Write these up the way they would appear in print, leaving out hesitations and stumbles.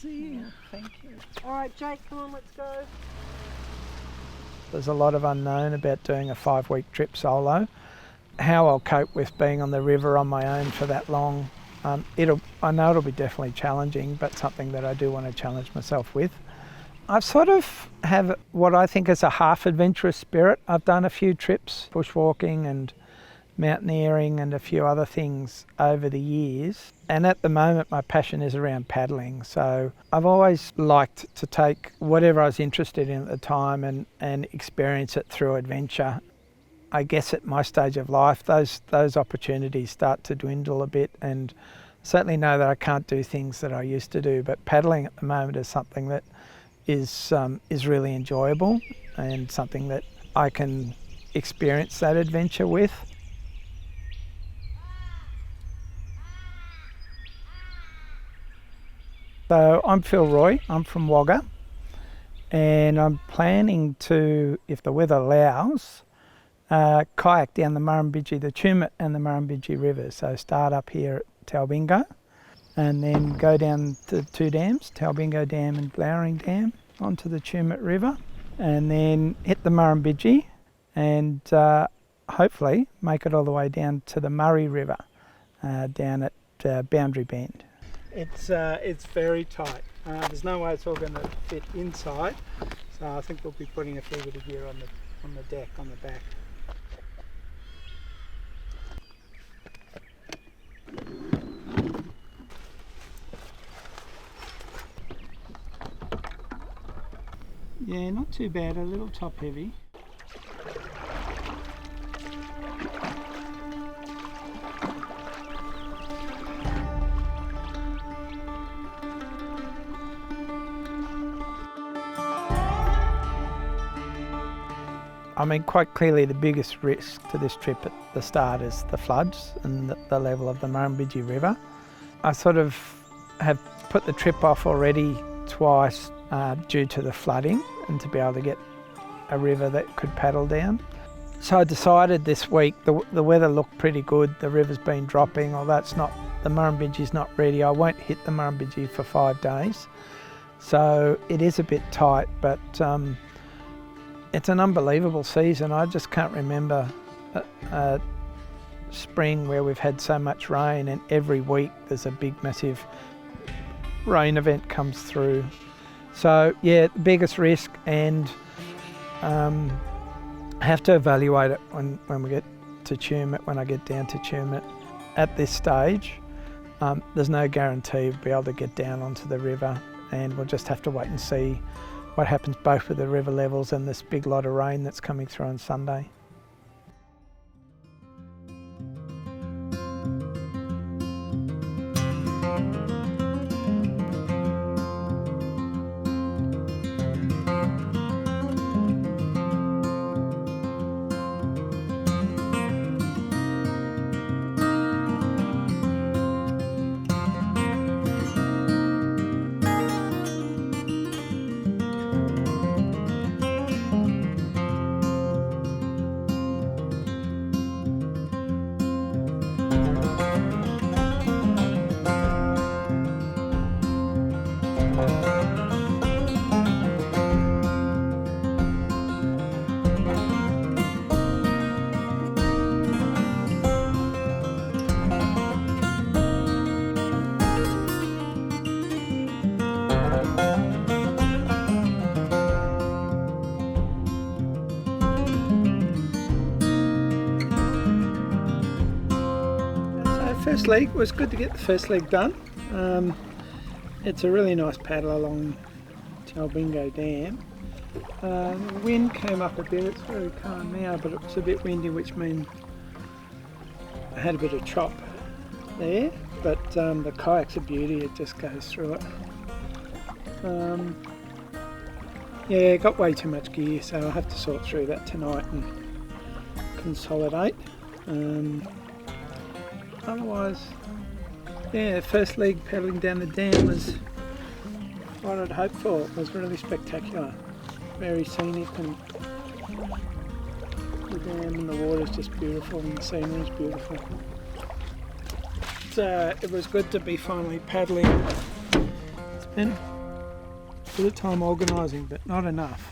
easy. Thank you. All right, Jake, come on, let's go. There's a lot of unknown about doing a 5-week trip solo. How I'll cope with being on the river on my own for that long, I know it'll be definitely challenging, but something that I do want to challenge myself with. I sort of have what I think is a half adventurous spirit. I've done a few trips, bushwalking and mountaineering and a few other things over the years. And at the moment my passion is around paddling. So I've always liked to take whatever I was interested in at the time and experience it through adventure. I guess at my stage of life, those opportunities start to dwindle a bit, and certainly know that I can't do things that I used to do. But paddling at the moment is something that is really enjoyable and something that I can experience that adventure with. So I'm Phil Roy, I'm from Wagga, and I'm planning to, if the weather allows, kayak down the Murrumbidgee, the Tumut and the Murrumbidgee rivers. So start up here at Talbingo and then go down to two dams, Talbingo Dam and Blowering Dam, onto the Tumut River, and then hit the Murrumbidgee and hopefully make it all the way down to the Murray River down at Boundary Bend. It's very tight. There's no way it's all going to fit inside, so I think we'll be putting a fair bit of gear on the deck, on the back. Yeah, not too bad, a little top heavy. I mean, quite clearly the biggest risk to this trip at the start is the floods and the level of the Murrumbidgee River. I sort of have put the trip off already twice due to the flooding and to be able to get a river that could paddle down. So I decided this week, the weather looked pretty good, the river's been dropping, although the Murrumbidgee's not ready. I won't hit the Murrumbidgee for 5 days. So it is a bit tight, but it's an unbelievable season. I just can't remember a spring where we've had so much rain, and every week there's a big massive rain event comes through. So yeah, the biggest risk, and have to evaluate it when we get to Tumut, when I get down to Tumut. At this stage, there's no guarantee we'll be able to get down onto the river, and we'll just have to wait and see what happens both with the river levels and this big lot of rain that's coming through on Sunday. First leg, it was good to get the first leg done. It's a really nice paddle along Talbingo Dam. The wind came up a bit, it's very calm now, but it was a bit windy, which means I had a bit of chop there, but the kayak's a beauty, it just goes through it. Yeah, got way too much gear, so I'll have to sort through that tonight and consolidate. Otherwise, yeah, first leg paddling down the dam was what I'd hoped for. It was really spectacular, very scenic, and the dam and the water's just beautiful and the scenery's beautiful. So it was good to be finally paddling. It's been Bit of time organising, but not enough.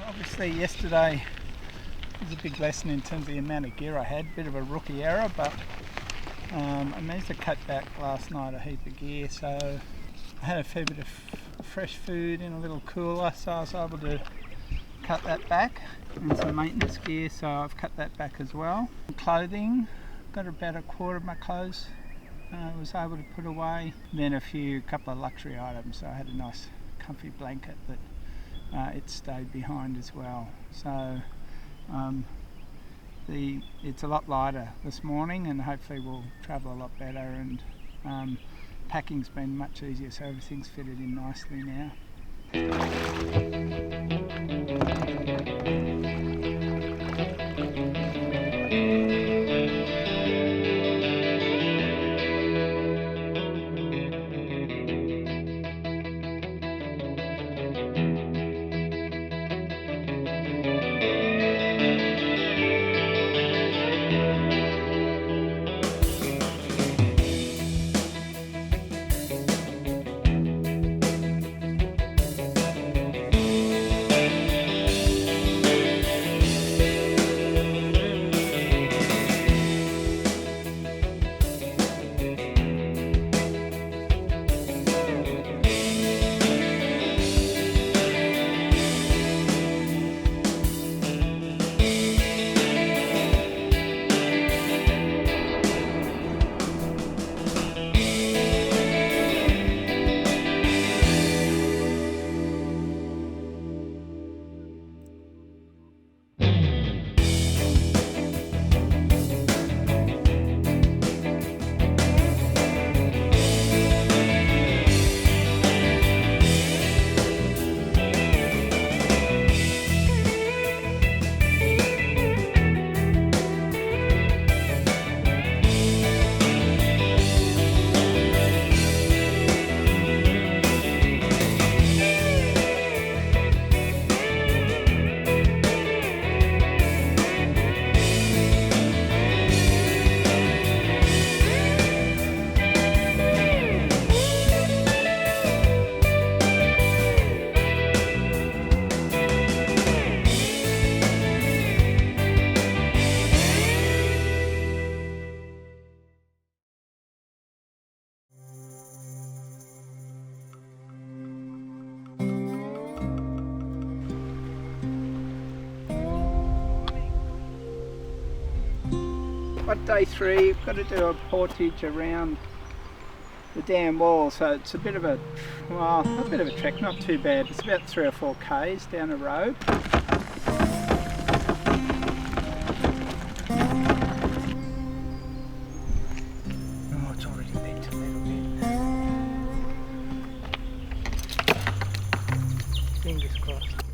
Obviously yesterday was a big lesson in terms of the amount of gear I had. Bit of a rookie error, but I managed to cut back last night a heap of gear, so I had a fair bit of fresh food in a little cooler, so I was able to cut that back, and some maintenance gear, so I've cut that back as well. Clothing, got about a quarter of my clothes was able to put away. Then a couple of luxury items, so I had a nice comfy blanket that it stayed behind as well. So it's a lot lighter this morning, and hopefully we'll travel a lot better, and packing's been much easier, so everything's fitted in nicely now. But day 3, you've got to do a portage around the dam wall, so it's a bit of a, well, a bit of a trek, not too bad. It's about 3 or 4 k's down the road. Oh, it's already bent a little bit. Fingers crossed.